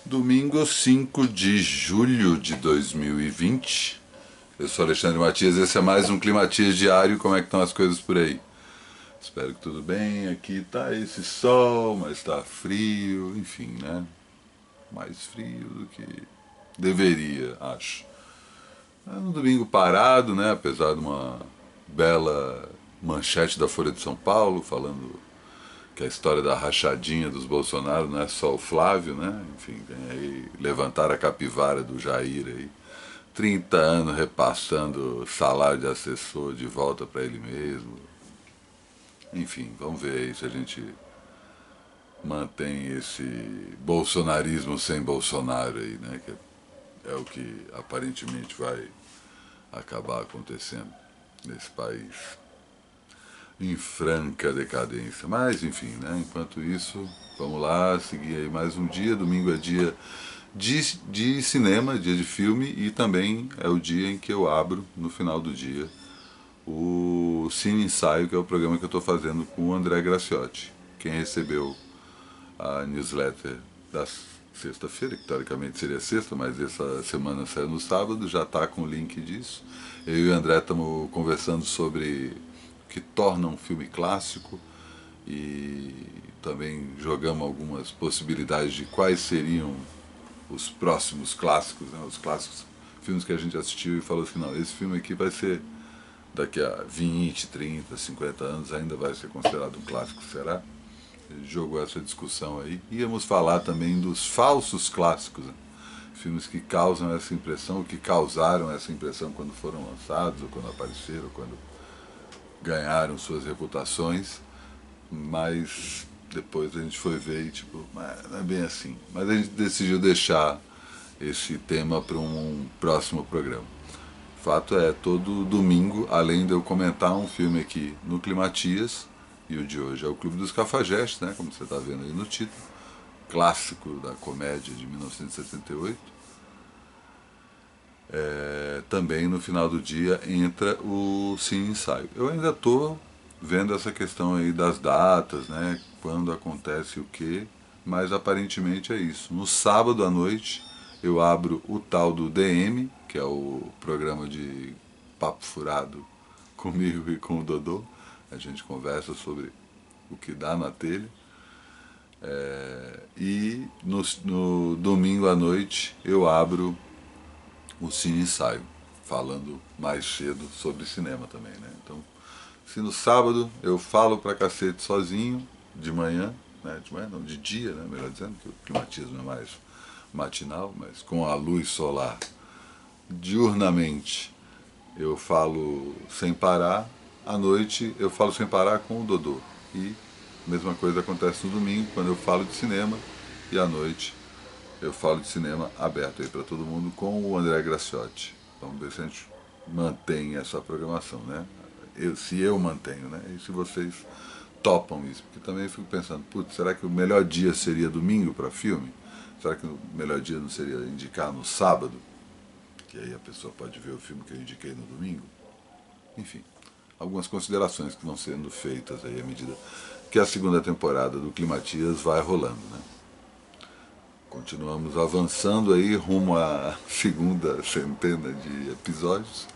Domingo 5 de julho de 2020. Eu sou Alexandre Matias, esse é mais um Climatias Diário. Como é que estão as coisas por aí? Espero que tudo bem. Aqui tá esse sol, mas tá frio, enfim, né? Mais frio do que deveria, acho. É um domingo parado, né? Apesar de uma bela manchete da Folha de São Paulo falando que a história da rachadinha dos Bolsonaro não é só o Flávio, né? Enfim, vem aí levantar a capivara do Jair aí. 30 anos repassando salário de assessor de volta para ele mesmo. Enfim, vamos ver aí se a gente mantém esse bolsonarismo sem Bolsonaro aí, né? Que é o que aparentemente vai acabar acontecendo nesse país em franca decadência. Mas enfim, né? Enquanto isso, vamos lá, seguir aí mais um dia. Domingo é dia de cinema, dia de filme, e também é o dia em que eu abro, no final do dia, o Cine Ensaio, que é o programa que eu estou fazendo com o André Graciotti. Quem recebeu a newsletter da sexta-feira, que teoricamente seria sexta, mas essa semana saiu no sábado, já está com o link disso. Eu e o André estamos conversando sobre o que torna um filme clássico e também jogamos algumas possibilidades de quais seriam os próximos clássicos, né? Os clássicos, filmes que a gente assistiu e falou assim, não, esse filme aqui vai ser, daqui a 20, 30, 50 anos, ainda vai ser considerado um clássico, será? Ele jogou essa discussão aí. Íamos falar também dos falsos clássicos, né? Filmes que causam essa impressão, ou que causaram essa impressão quando foram lançados, ou quando apareceram, ou quando ganharam suas reputações, mas depois a gente foi ver e tipo, não é bem assim. Mas a gente decidiu deixar esse tema para um próximo programa. O fato é, todo domingo, além de eu comentar um filme aqui no Climatias, e o de hoje é o Clube dos Cafajestes, né, como você está vendo aí no título, clássico da comédia de 1978, também no final do dia entra o Cine Ensaio. Eu ainda estou vendo essa questão aí das datas, né, quando acontece o quê, mas aparentemente é isso. No sábado à noite eu abro o tal do DM, que é o programa de papo furado comigo e com o Dodô. A gente conversa sobre o que dá na telha. E no domingo à noite eu abro o Cine Ensaio, falando mais cedo sobre cinema também, né? Então, se no sábado eu falo pra cacete sozinho, de manhã, né? De manhã não, de dia, né? Melhor dizendo, que o climatismo é mais matinal, mas com a luz solar diurnamente eu falo sem parar, à noite eu falo sem parar com o Dodô. E a mesma coisa acontece no domingo, quando eu falo de cinema, e à noite eu falo de cinema aberto aí para todo mundo com o André Graciotti. Vamos ver se a gente mantém essa programação, né? Se eu mantenho, né? E se vocês topam isso. Porque também eu fico pensando, putz, será que o melhor dia seria domingo para filme? Será que o melhor dia não seria indicar no sábado? Que aí a pessoa pode ver o filme que eu indiquei no domingo? Enfim, algumas considerações que vão sendo feitas aí à medida que a segunda temporada do Climatias vai rolando, né? Continuamos avançando aí rumo à segunda centena de episódios.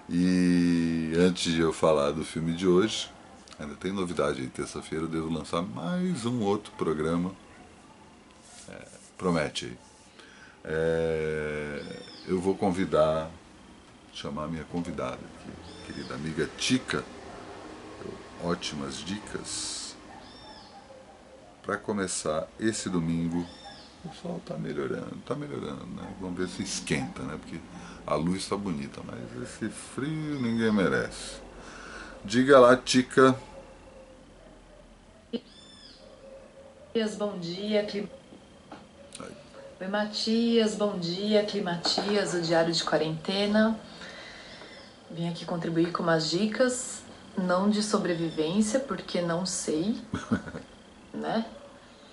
E antes de eu falar do filme de hoje, ainda tem novidade aí, terça-feira eu devo lançar mais um outro programa. Promete aí. Eu vou chamar a minha convidada aqui, querida amiga Tica, ótimas dicas, para começar esse domingo. O sol tá melhorando, né? Vamos ver se esquenta, né? Porque a luz tá bonita, mas esse frio ninguém merece. Diga lá, Tica. Bom dia, Oi, Matias, bom dia, Climatias, o Diário de Quarentena. Vim aqui contribuir com umas dicas, não de sobrevivência, porque não sei, né?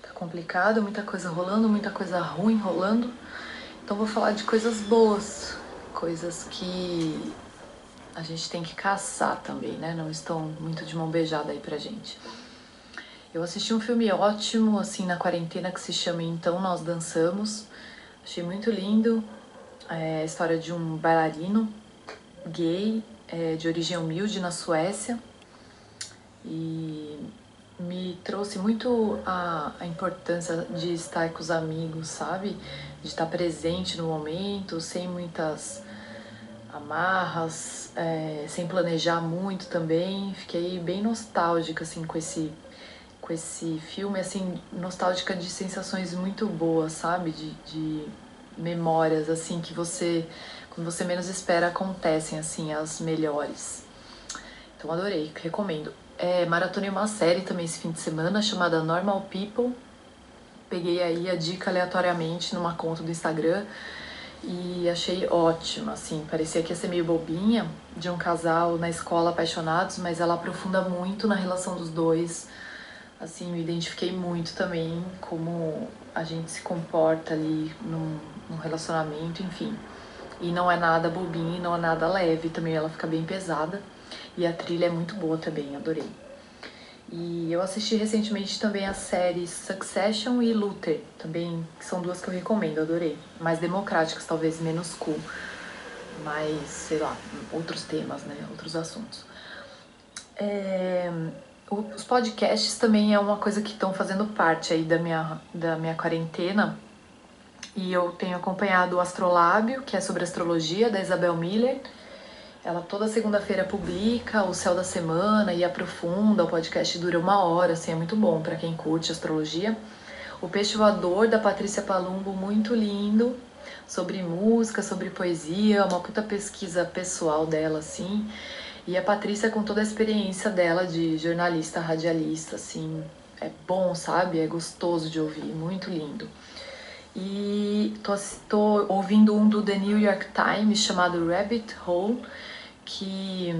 Tá complicado, muita coisa rolando, muita coisa ruim rolando. Então vou falar de coisas boas, coisas que a gente tem que caçar também, né? Não estão muito de mão beijada aí pra gente. Eu assisti um filme ótimo, assim, na quarentena, que se chama Então Nós Dançamos. Achei muito lindo. É a história de um bailarino gay, de origem humilde na Suécia. E me trouxe muito a importância de estar com os amigos, sabe? De estar presente no momento, sem muitas amarras, sem planejar muito também. Fiquei bem nostálgica, assim, com esse filme, assim, nostálgica de sensações muito boas, sabe? De memórias, assim, que quando você menos espera, acontecem, assim, as melhores. Então, adorei, recomendo. Maratonei uma série também esse fim de semana, chamada Normal People. Peguei aí a dica aleatoriamente numa conta do Instagram e achei ótima, assim, parecia que ia ser meio bobinha, de um casal na escola apaixonados, mas ela aprofunda muito na relação dos dois. Assim, me identifiquei muito também como a gente se comporta ali num relacionamento, enfim. E não é nada bobinho, não é nada leve, também ela fica bem pesada. E a trilha é muito boa também, adorei. E eu assisti recentemente também as séries Succession e Luther, também, que são duas que eu recomendo, adorei. Mais democráticas, talvez menos cool, mas, sei lá, outros temas, né, outros assuntos. Os podcasts também é uma coisa que estão fazendo parte aí da minha quarentena. E eu tenho acompanhado o Astrolábio, que é sobre astrologia, da Isabel Miller. Ela toda segunda-feira publica o Céu da Semana e aprofunda. O podcast dura 1 hora, assim, é muito bom para quem curte astrologia. O Peixe Voador, da Patrícia Palumbo, muito lindo, sobre música, sobre poesia, uma puta pesquisa pessoal dela, assim. E a Patrícia com toda a experiência dela de jornalista, radialista, assim, é bom, sabe? É gostoso de ouvir, muito lindo. E tô ouvindo um do The New York Times chamado Rabbit Hole, que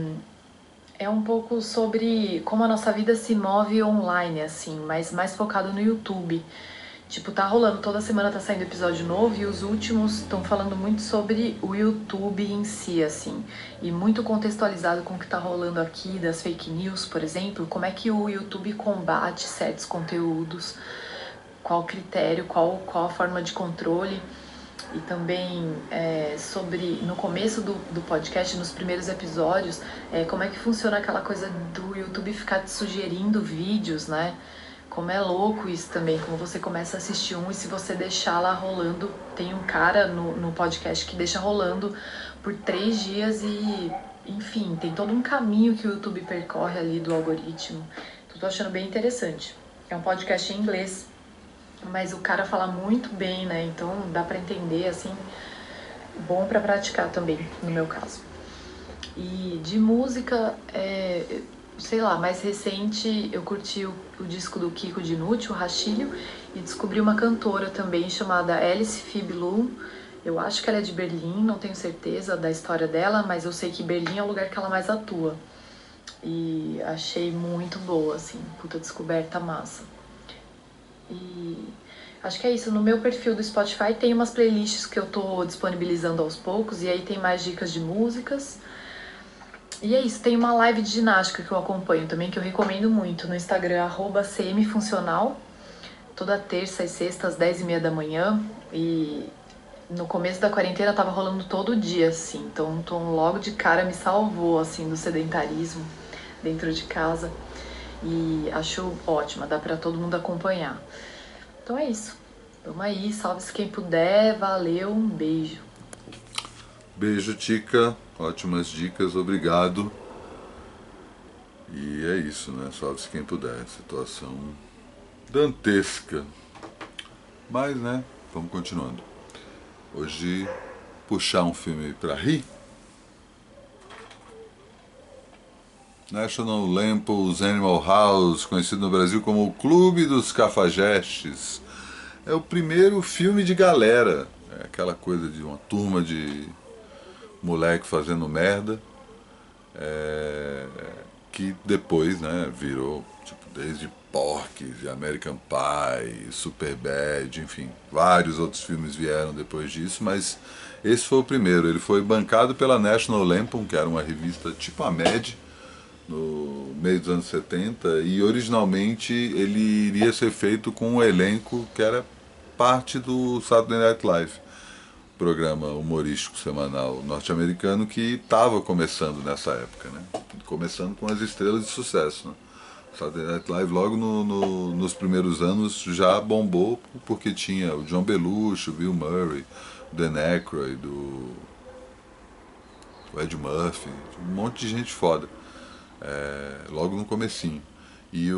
é um pouco sobre como a nossa vida se move online, assim, mas mais focado no YouTube. Tipo, tá rolando, toda semana tá saindo episódio novo e os últimos estão falando muito sobre o YouTube em si, assim. E muito contextualizado com o que tá rolando aqui, das fake news, por exemplo. Como é que o YouTube combate certos conteúdos, qual o critério, qual a forma de controle. E também sobre, no começo do podcast, nos primeiros episódios, como é que funciona aquela coisa do YouTube ficar te sugerindo vídeos, né? Como é louco isso também, como você começa a assistir um e se você deixar lá rolando, tem um cara no podcast que deixa rolando por 3 dias e, enfim, tem todo um caminho que o YouTube percorre ali do algoritmo. Então, tô achando bem interessante. É um podcast em inglês, mas o cara fala muito bem, né? Então dá pra entender, assim, bom pra praticar também, no meu caso. E de música, sei lá, mais recente eu curti o disco do Kiko Dinucci, o Rachilho, e descobri uma cantora também chamada Alice Phoebe Bloom. Eu acho que ela é de Berlim, não tenho certeza da história dela, mas eu sei que Berlim é o lugar que ela mais atua. E achei muito boa, assim, puta descoberta massa. E acho que é isso. No meu perfil do Spotify tem umas playlists que eu tô disponibilizando aos poucos, e aí tem mais dicas de músicas. E é isso, tem uma live de ginástica que eu acompanho também, que eu recomendo muito, no Instagram, @cmfuncional, toda terça e sexta às 10h30 da manhã. E no começo da quarentena tava rolando todo dia, assim, então logo de cara me salvou, assim, do sedentarismo dentro de casa. E acho ótima, dá pra todo mundo acompanhar. Então é isso. Vamos aí, salve-se quem puder, valeu, um beijo. Beijo, Tica. Ótimas dicas, obrigado. E é isso, né? Salve-se quem puder. Situação dantesca. Mas, né? Vamos continuando. Hoje, puxar um filme pra rir. National Lampoon's Animal House, conhecido no Brasil como o Clube dos Cafajestes, é o primeiro filme de galera. É aquela coisa de uma turma de moleque fazendo merda, que depois, né, virou tipo, desde Porky's, American Pie, Superbad, enfim, vários outros filmes vieram depois disso, mas esse foi o primeiro. Ele foi bancado pela National Lampoon, que era uma revista tipo a Mad, no meio dos anos 70, e originalmente ele iria ser feito com um elenco que era parte do Saturday Night Live, programa humorístico semanal norte-americano que estava começando nessa época, né? Começando com as estrelas de sucesso, né? Saturday Night Live logo nos primeiros anos já bombou porque tinha o John Belushi, o Bill Murray, o Dan Aykroyd, o Ed Murphy, um monte de gente foda, logo no comecinho. E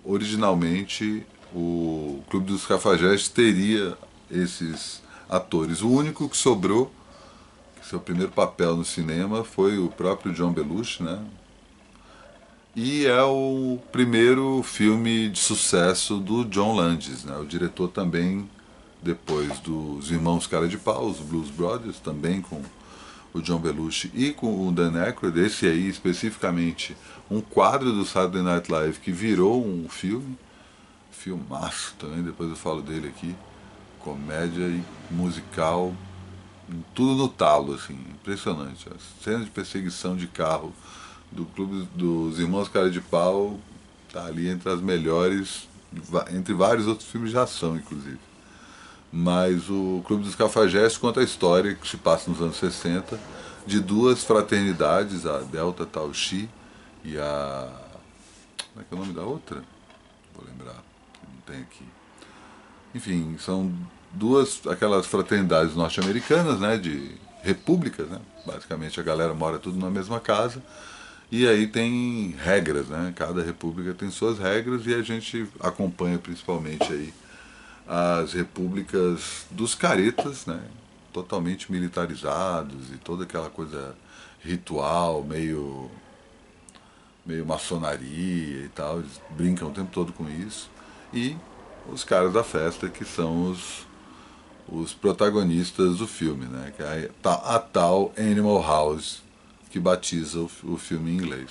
originalmente o Clube dos Cafajestes teria esses atores. O único que sobrou, que seu primeiro papel no cinema, foi o próprio John Belushi, né? E é o primeiro filme de sucesso do John Landis, né? O diretor também, depois dos Irmãos Cara de Pau, os Blues Brothers, também com o John Belushi e com o Dan Aykroyd, esse aí especificamente, um quadro do Saturday Night Live que virou um filme, filmaço também, depois eu falo dele aqui, comédia e musical, tudo no talo, assim, impressionante. A cena de perseguição de carro do Clube dos Irmãos Cara de Pau tá ali entre as melhores, entre vários outros filmes de ação, inclusive. Mas o Clube dos Cafajestes conta a história que se passa nos anos 60 de duas fraternidades, a Delta Tau Chi e a... como é que é o nome da outra? Vou lembrar, não tem aqui. Enfim, são duas, aquelas fraternidades norte-americanas, né, de repúblicas, né? Basicamente a galera mora tudo na mesma casa. E aí tem regras, né? Cada república tem suas regras e a gente acompanha principalmente aí as repúblicas dos caretas, né? Totalmente militarizados e toda aquela coisa ritual, meio maçonaria e tal, eles brincam o tempo todo com isso. E os caras da festa, que são os protagonistas do filme, né? Que é a tal Animal House, que batiza o filme em inglês.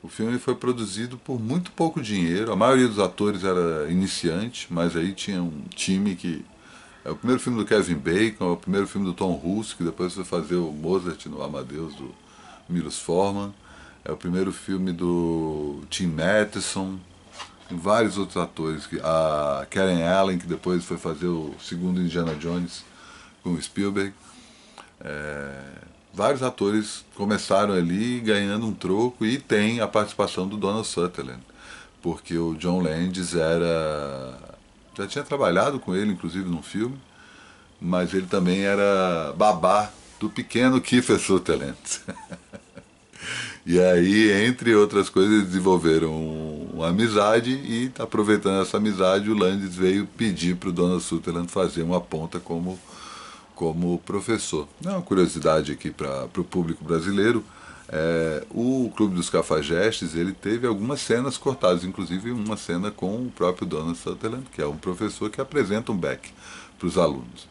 O filme foi produzido por muito pouco dinheiro, a maioria dos atores era iniciante, mas aí tinha um time que... É o primeiro filme do Kevin Bacon, é o primeiro filme do Tom Russo, que depois foi fazer o Mozart no Amadeus, do Milos Forman. É o primeiro filme do Tim Matheson, tem vários outros atores. A Karen Allen, que depois foi fazer o segundo Indiana Jones com o Spielberg. Vários atores começaram ali ganhando um troco e tem a participação do Donald Sutherland, porque o John Landis já tinha trabalhado com ele, inclusive, num filme, mas ele também era babá do pequeno Kiefer Sutherland. E aí, entre outras coisas, eles desenvolveram uma amizade e, aproveitando essa amizade, o Landis veio pedir para o Donald Sutherland fazer uma ponta como professor. Não é uma curiosidade aqui para o público brasileiro. O Clube dos Cafajestes, ele teve algumas cenas cortadas, inclusive uma cena com o próprio Donald Sutherland, que é um professor que apresenta um Beck para os alunos.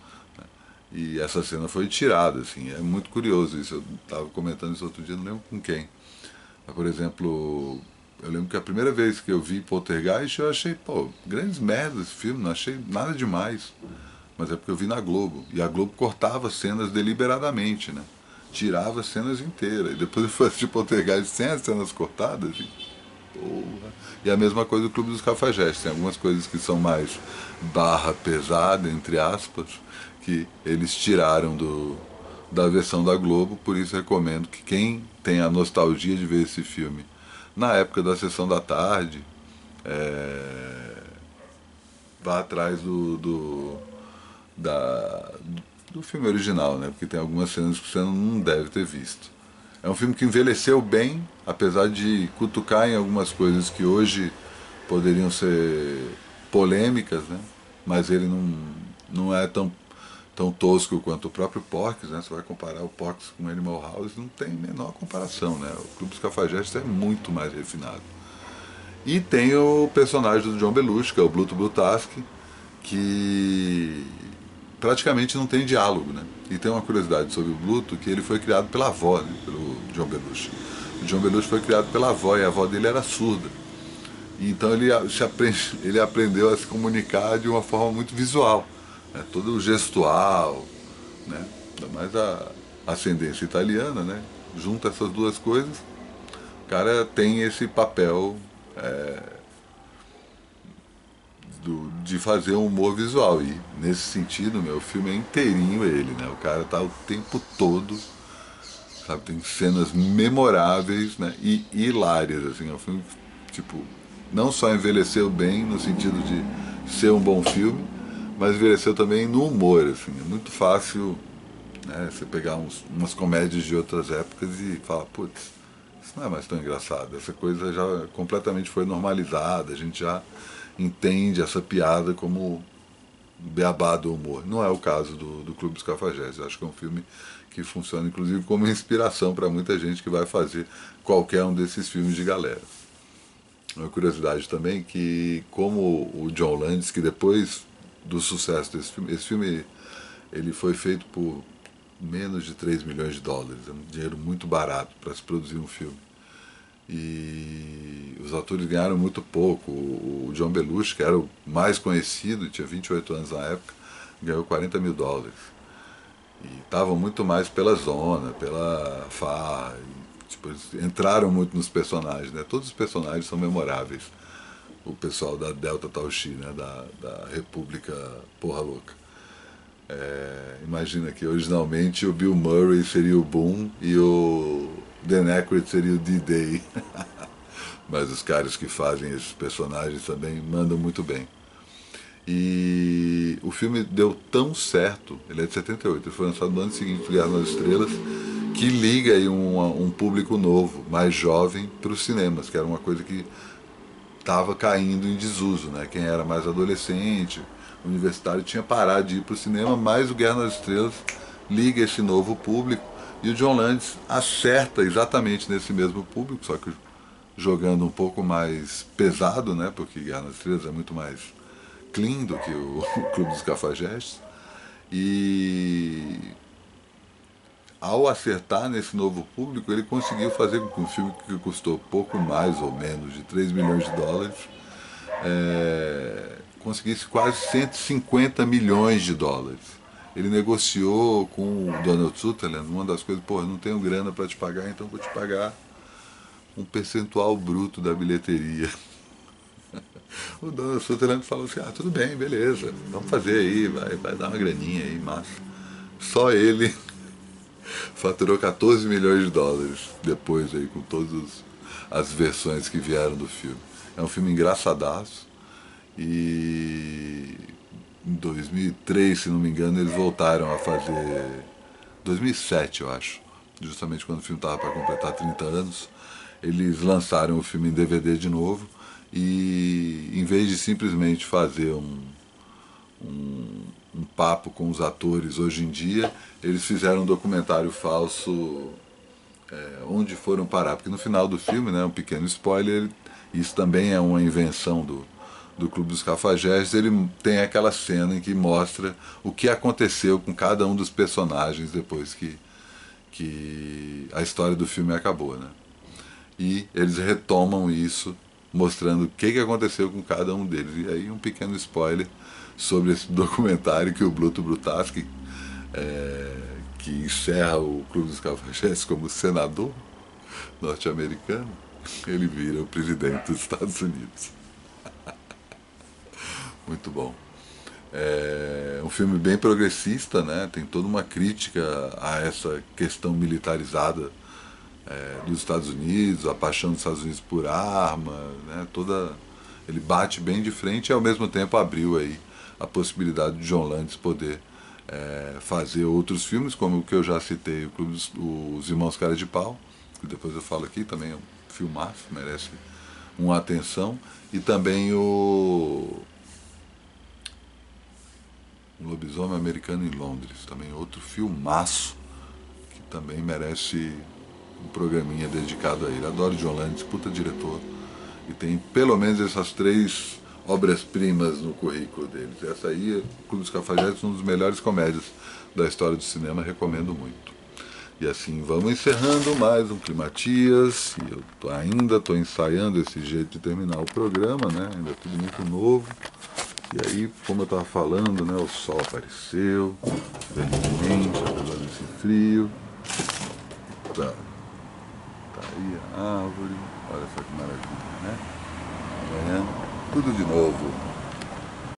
E essa cena foi tirada, assim, é muito curioso isso. Eu estava comentando isso outro dia, não lembro com quem. Mas, por exemplo, eu lembro que a primeira vez que eu vi Poltergeist, eu achei, grandes merdas esse filme, não achei nada demais. Mas é porque eu vi na Globo. E a Globo cortava cenas deliberadamente, né? Tirava cenas inteiras. E depois eu fui assistir Poltergeist sem as cenas cortadas. E, porra. E a mesma coisa do Clube dos Cafajestes. Tem algumas coisas que são mais barra pesada, entre aspas, que eles tiraram da versão da Globo. Por isso recomendo que quem tem a nostalgia de ver esse filme na época da sessão da tarde, vá atrás do filme original, né? Porque tem algumas cenas que você não deve ter visto. É um filme que envelheceu bem, apesar de cutucar em algumas coisas que hoje poderiam ser polêmicas, né? Mas ele não é tão tosco quanto o próprio Porky's, né? Você vai comparar o Porky's com Animal House, não tem a menor comparação, né? O Clube dos Cafajestes é muito mais refinado. E tem o personagem do John Belushi, que é o Bluto Blutaski, que praticamente não tem diálogo, né? E tem uma curiosidade sobre o Bluto, que ele foi criado pela avó, né? Pelo John Belushi. O John Belushi foi criado pela avó, e a avó dele era surda. E então ele aprendeu a se comunicar de uma forma muito visual, né? Todo gestual, né? Ainda mais a ascendência italiana, né? junta essas duas coisas, o cara tem esse papel de fazer um humor visual. E nesse sentido, meu, o filme é inteirinho ele, né? O cara tá o tempo todo, sabe, tem cenas memoráveis, né? E hilárias, assim. É um filme, tipo, não só envelheceu bem no sentido de ser um bom filme, mas envelheceu também no humor, assim. É muito fácil, né, você pegar umas comédias de outras épocas e falar, putz, isso não é mais tão engraçado. Essa coisa já completamente foi normalizada, a gente já entende essa piada como beabá do humor. Não é o caso do Clube dos Cafajestes. Eu acho que é um filme que funciona, inclusive, como inspiração para muita gente que vai fazer qualquer um desses filmes de galera. Uma curiosidade também que, como o John Landis, que depois do sucesso desse filme, esse filme ele foi feito por menos de 3 milhões de dólares, é um dinheiro muito barato para se produzir um filme. E os atores ganharam muito pouco. O John Belushi, que era o mais conhecido, tinha 28 anos na época, ganhou 40 mil dólares. E estavam muito mais pela zona, pela farra. Tipo, eles entraram muito nos personagens, né? Todos os personagens são memoráveis. O pessoal da Delta Tauchi, né? Da República Porra Louca. Imagina que originalmente o Bill Murray seria o Boom e o Dan Aykroyd seria o D-Day. Mas os caras que fazem esses personagens também mandam muito bem. E o filme deu tão certo, ele é de 78, ele foi lançado no ano seguinte, Guerra nas Estrelas, que liga aí um público novo, mais jovem, para os cinemas, que era uma coisa que estava caindo em desuso, né? Quem era mais adolescente, universitário, tinha parado de ir para o cinema, mas o Guerra nas Estrelas liga esse novo público e o John Landis acerta exatamente nesse mesmo público, só que jogando um pouco mais pesado, né? Porque Guerra nas Estrelas é muito mais clean do que o Clube dos Cafajestes. E ao acertar nesse novo público, ele conseguiu fazer com que um filme que custou pouco mais ou menos de 3 milhões de dólares conseguisse quase 150 milhões de dólares. Ele negociou com o Donald Sutherland, uma das coisas, pô, eu não tenho grana para te pagar, então vou te pagar um percentual bruto da bilheteria. O Donald Sutherland falou assim, tudo bem, beleza, vamos fazer aí, vai dar uma graninha aí, massa. Só ele faturou 14 milhões de dólares depois aí, com todas as versões que vieram do filme. É um filme engraçadaço e em 2003, se não me engano, eles voltaram a fazer, 2007 eu acho, justamente quando o filme estava para completar 30 anos, eles lançaram o filme em DVD de novo e em vez de simplesmente fazer um papo com os atores hoje em dia, eles fizeram um documentário falso, onde foram parar, porque no final do filme, né, um pequeno spoiler, isso também é uma invenção do Clube dos Cafajestes, ele tem aquela cena em que mostra o que aconteceu com cada um dos personagens depois que a história do filme acabou, né? E eles retomam isso, mostrando o que aconteceu com cada um deles. E aí um pequeno spoiler sobre esse documentário que o Bluto Brutaski, que encerra o Clube dos Cafajestes como senador norte-americano, ele vira o presidente dos Estados Unidos. Muito bom. É um filme bem progressista, né? Tem toda uma crítica a essa questão militarizada dos Estados Unidos, a paixão dos Estados Unidos por arma, né? Ele bate bem de frente e ao mesmo tempo abriu aí a possibilidade de John Landis poder fazer outros filmes, como o que eu já citei, Os Irmãos Cara de Pau, que depois eu falo aqui, também é um filmaço, merece uma atenção, e também o Lobisomem Americano em Londres, também outro filmaço que também merece um programinha dedicado a ele. Adoro John Landis, puta diretor, e tem pelo menos essas 3 obras-primas no currículo deles. Essa aí, o Clube dos Cafajestes, um dos melhores comédias da história do cinema, recomendo muito. E assim, vamos encerrando mais um Climatias, e eu ainda estou ensaiando esse jeito de terminar o programa, né? Ainda é tudo muito novo. E aí, como eu estava falando, né, o sol apareceu, felizmente, apesar desse frio. Tá. aí a árvore, olha só que maravilha, né? Amanhã, tudo de novo.